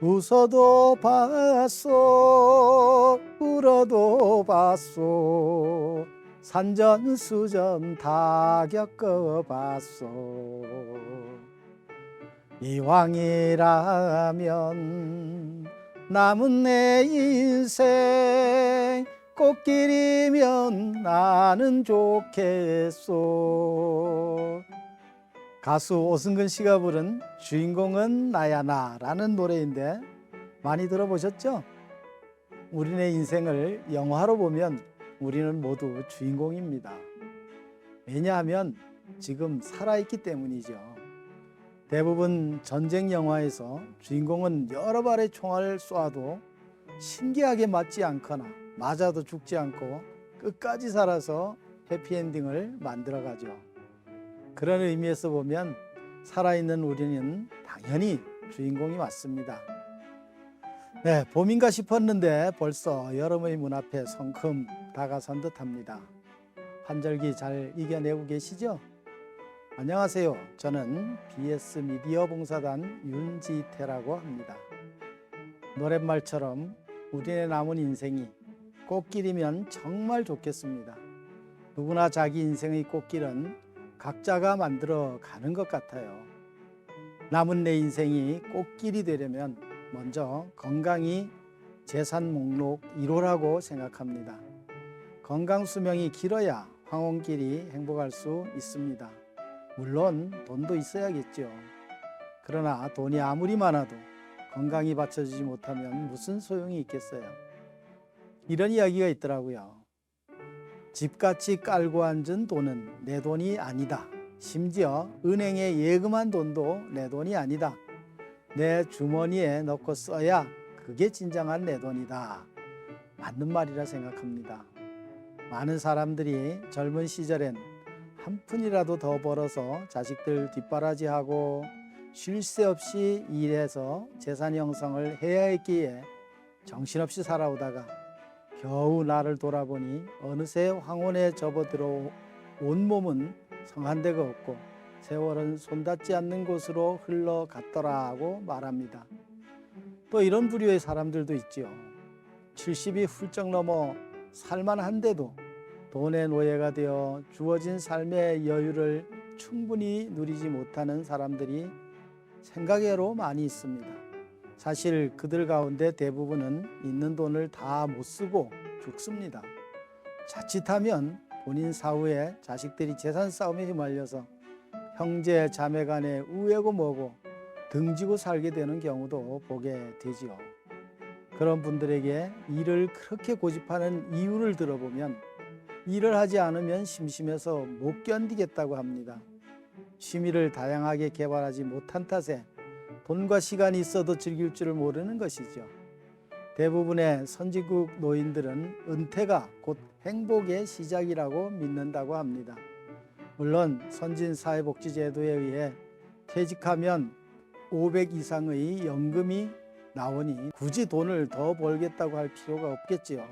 웃어도 봤소 울어도 봤소 산전수전 다 겪어봤소. 이왕이라면 남은 내 인생 꽃길이면 나는 좋겠소. 가수 오승근 씨가 부른 주인공은 나야 나라는 노래인데 많이 들어보셨죠? 우리네 인생을 영화로 보면 우리는 모두 주인공입니다. 왜냐하면 지금 살아있기 때문이죠. 대부분 전쟁 영화에서 주인공은 여러 발의 총알을 쏘아도 신기하게 맞지 않거나 맞아도 죽지 않고 끝까지 살아서 해피엔딩을 만들어가죠. 그런 의미에서 보면 살아있는 우리는 당연히 주인공이 맞습니다. 네, 봄인가 싶었는데 벌써 여름의 문 앞에 성큼 다가선 듯합니다. 환절기 잘 이겨내고 계시죠? 안녕하세요. 저는 BS 미디어 봉사단 윤지태라고 합니다. 노랫말처럼 우리의 남은 인생이 꽃길이면 정말 좋겠습니다. 누구나 자기 인생의 꽃길은 각자가 만들어 가는 것 같아요. 남은 내 인생이 꽃길이 되려면 먼저 건강이 재산 목록 1호라고 생각합니다. 건강 수명이 길어야 황혼길이 행복할 수 있습니다. 물론 돈도 있어야겠죠. 그러나 돈이 아무리 많아도 건강이 받쳐주지 못하면 무슨 소용이 있겠어요. 이런 이야기가 있더라고요. 집같이 깔고 앉은 돈은 내 돈이 아니다. 심지어 은행에 예금한 돈도 내 돈이 아니다. 내 주머니에 넣고 써야 그게 진정한 내 돈이다. 맞는 말이라 생각합니다. 많은 사람들이 젊은 시절엔 한 푼이라도 더 벌어서 자식들 뒷바라지하고 쉴 새 없이 일해서 재산 형성을 해야 했기에 정신없이 살아오다가 겨우 나를 돌아보니 어느새 황혼에 접어들어 온 몸은 성한 데가 없고 세월은 손닿지 않는 곳으로 흘러갔더라 하고 말합니다. 또 이런 부류의 사람들도 있지요. 70이 훌쩍 넘어 살만한데도 돈의 노예가 되어 주어진 삶의 여유를 충분히 누리지 못하는 사람들이 생각외로 많이 있습니다. 사실 그들 가운데 대부분은 있는 돈을 다 못 쓰고 죽습니다. 자칫하면 본인 사후에 자식들이 재산 싸움에 휘말려서 형제 자매 간에 우애고 뭐고 등지고 살게 되는 경우도 보게 되지요. 그런 분들에게 일을 그렇게 고집하는 이유를 들어보면 일을 하지 않으면 심심해서 못 견디겠다고 합니다. 취미를 다양하게 개발하지 못한 탓에 돈과 시간이 있어도 즐길 줄을 모르는 것이죠. 대부분의 선진국 노인들은 은퇴가 곧 행복의 시작이라고 믿는다고 합니다. 물론 선진사회복지제도에 의해 퇴직하면 500 이상의 연금이 나오니 굳이 돈을 더 벌겠다고 할 필요가 없겠지요.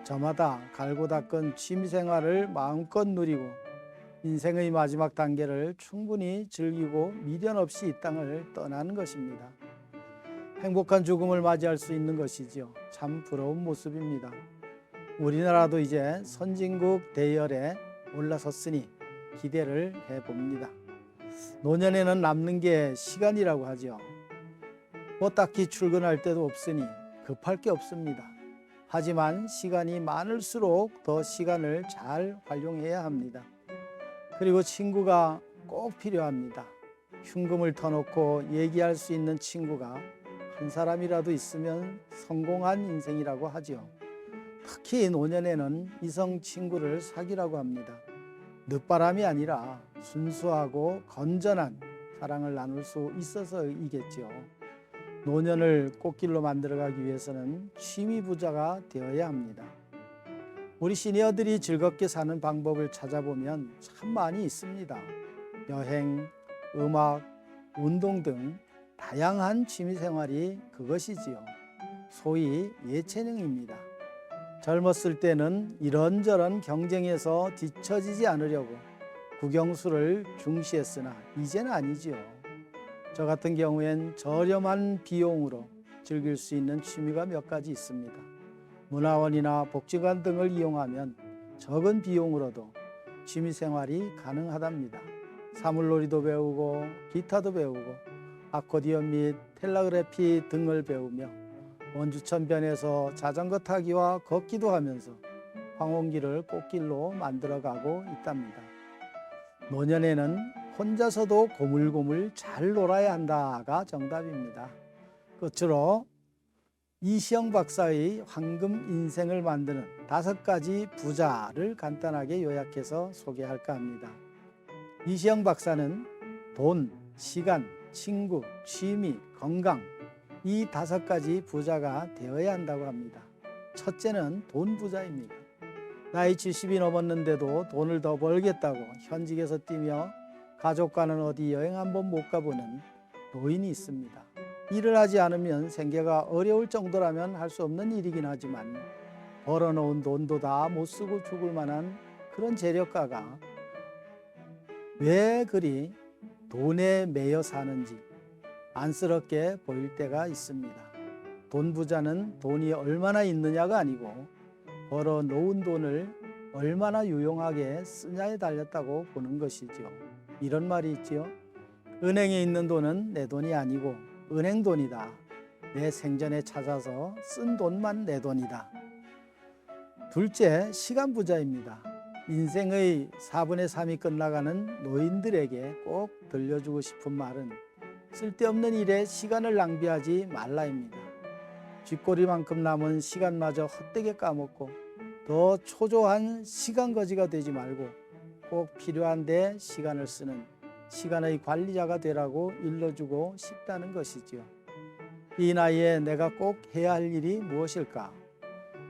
저마다 갈고 닦은 취미생활을 마음껏 누리고 인생의 마지막 단계를 충분히 즐기고 미련 없이 이 땅을 떠나는 것입니다. 행복한 죽음을 맞이할 수 있는 것이지요. 참 부러운 모습입니다. 우리나라도 이제 선진국 대열에 올라섰으니 기대를 해봅니다. 노년에는 남는 게 시간이라고 하죠. 뭐 딱히 출근할 데도 없으니 급할 게 없습니다. 하지만 시간이 많을수록 더 시간을 잘 활용해야 합니다. 그리고 친구가 꼭 필요합니다. 흉금을 터놓고 얘기할 수 있는 친구가 한 사람이라도 있으면 성공한 인생이라고 하죠. 특히 노년에는 이성 친구를 사귀라고 합니다. 늦바람이 아니라 순수하고 건전한 사랑을 나눌 수 있어서이겠죠. 노년을 꽃길로 만들어가기 위해서는 취미 부자가 되어야 합니다. 우리 시니어들이 즐겁게 사는 방법을 찾아보면 참 많이 있습니다. 여행, 음악, 운동 등 다양한 취미생활이 그것이지요. 소위 예체능입니다. 젊었을 때는 이런저런 경쟁에서 뒤처지지 않으려고 국영수를 중시했으나 이제는 아니지요. 저 같은 경우엔 저렴한 비용으로 즐길 수 있는 취미가 몇 가지 있습니다. 문화원이나 복지관 등을 이용하면 적은 비용으로도 취미 생활이 가능하답니다. 사물놀이도 배우고 기타도 배우고 아코디언 및 텔레그래피 등을 배우며 원주천변에서 자전거 타기와 걷기도 하면서 황혼길을 꽃길로 만들어가고 있답니다. 노년에는 혼자서도 고물고물 잘 놀아야 한다가 정답입니다. 끝으로 이시영 박사의 황금 인생을 만드는 5가지 부자를 간단하게 요약해서 소개할까 합니다. 이시영 박사는 돈, 시간, 친구, 취미, 건강 이 5가지 부자가 되어야 한다고 합니다. 첫째는 돈 부자입니다. 나이 70이 넘었는데도 돈을 더 벌겠다고 현직에서 뛰며 가족과는 어디 여행 한번 못 가보는 노인이 있습니다. 일을 하지 않으면 생계가 어려울 정도라면 할 수 없는 일이긴 하지만 벌어놓은 돈도 다 못 쓰고 죽을 만한 그런 재력가가 왜 그리 돈에 매여 사는지 안쓰럽게 보일 때가 있습니다. 돈 부자는 돈이 얼마나 있느냐가 아니고 벌어놓은 돈을 얼마나 유용하게 쓰냐에 달렸다고 보는 것이죠. 이런 말이 있지요. 은행에 있는 돈은 내 돈이 아니고 은행 돈이다. 내 생전에 찾아서 쓴 돈만 내 돈이다. 둘째, 시간 부자입니다. 인생의 4분의 3이 끝나가는 노인들에게 꼭 들려주고 싶은 말은 쓸데없는 일에 시간을 낭비하지 말라입니다. 쥐꼬리만큼 남은 시간마저 헛되게 까먹고 더 초조한 시간거지가 되지 말고 꼭 필요한데 시간을 쓰는 시간의 관리자가 되라고 일러주고 싶다는 것이지요. 이 나이에 내가 꼭 해야 할 일이 무엇일까?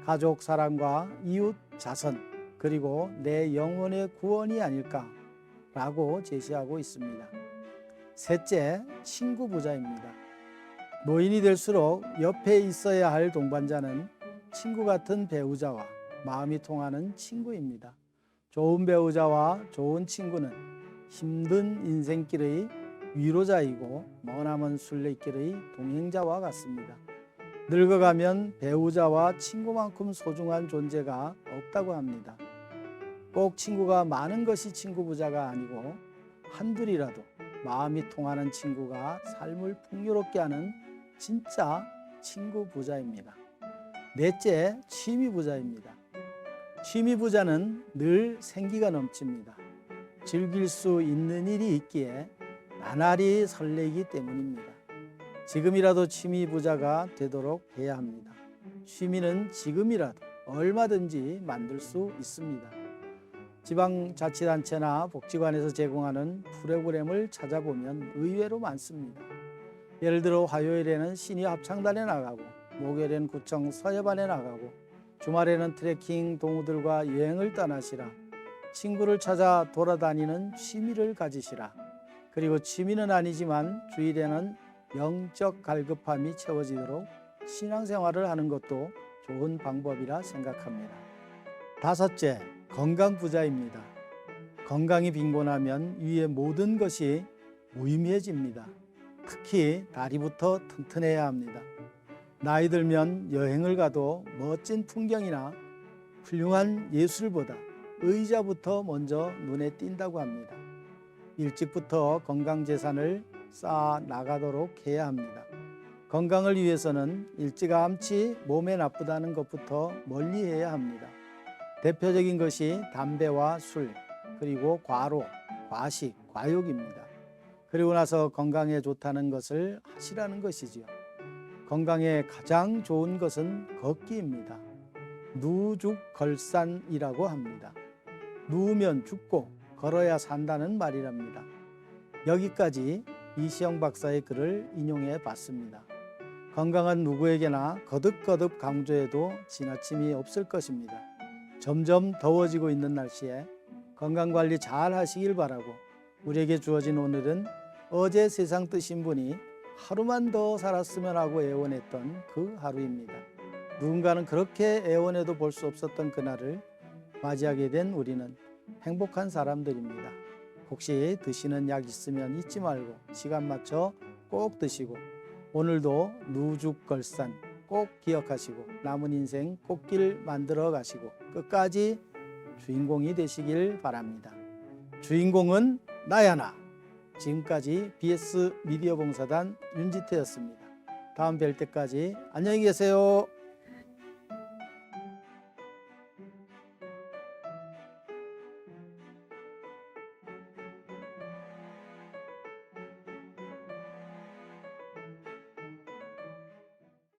가족 사랑과 이웃 자선 그리고 내 영혼의 구원이 아닐까라고 제시하고 있습니다. 셋째, 친구 부자입니다. 노인이 될수록 옆에 있어야 할 동반자는 친구 같은 배우자와 마음이 통하는 친구입니다. 좋은 배우자와 좋은 친구는 힘든 인생길의 위로자이고 머나먼 순례길의 동행자와 같습니다. 늙어가면 배우자와 친구만큼 소중한 존재가 없다고 합니다. 꼭 친구가 많은 것이 친구 부자가 아니고 한둘이라도 마음이 통하는 친구가 삶을 풍요롭게 하는 진짜 친구 부자입니다. 넷째, 취미 부자입니다. 취미 부자는 늘 생기가 넘칩니다. 즐길 수 있는 일이 있기에 나날이 설레기 때문입니다. 지금이라도 취미 부자가 되도록 해야 합니다. 취미는 지금이라도 얼마든지 만들 수 있습니다. 지방자치단체나 복지관에서 제공하는 프로그램을 찾아보면 의외로 많습니다. 예를 들어 화요일에는 시니어 합창단에 나가고 목요일에는 구청 서예반에 나가고 주말에는 트레킹 동호들과 여행을 떠나시라. 친구를 찾아 돌아다니는 취미를 가지시라. 그리고 취미는 아니지만 주일에는 영적 갈급함이 채워지도록 신앙생활을 하는 것도 좋은 방법이라 생각합니다. 다섯째, 건강 부자입니다. 건강이 빈곤하면 위의 모든 것이 무의미해집니다. 특히 다리부터 튼튼해야 합니다. 나이 들면 여행을 가도 멋진 풍경이나 훌륭한 예술보다 의자부터 먼저 눈에 띈다고 합니다. 일찍부터 건강재산을 쌓아 나가도록 해야 합니다. 건강을 위해서는 일찌감치 몸에 나쁘다는 것부터 멀리해야 합니다. 대표적인 것이 담배와 술, 그리고 과로, 과식, 과욕입니다. 그리고 나서 건강에 좋다는 것을 하시라는 것이지요. 건강에 가장 좋은 것은 걷기입니다. 누죽걸산이라고 합니다. 누우면 죽고 걸어야 산다는 말이랍니다. 여기까지 이시영 박사의 글을 인용해 봤습니다. 건강은 누구에게나 거듭거듭 강조해도 지나침이 없을 것입니다. 점점 더워지고 있는 날씨에 건강관리 잘 하시길 바라고 우리에게 주어진 오늘은 어제 세상 뜨신 분이 하루만 더 살았으면 하고 애원했던 그 하루입니다. 누군가는 그렇게 애원해도 볼 수 없었던 그날을 맞이하게 된 우리는 행복한 사람들입니다. 혹시 드시는 약 있으면 잊지 말고 시간 맞춰 꼭 드시고 오늘도 누죽걸산 꼭 기억하시고 남은 인생 꽃길 만들어 가시고 끝까지 주인공이 되시길 바랍니다. 주인공은 나야 나. 지금까지 BS 미디어 봉사단 윤지태였습니다. 다음 뵐 때까지 안녕히 계세요.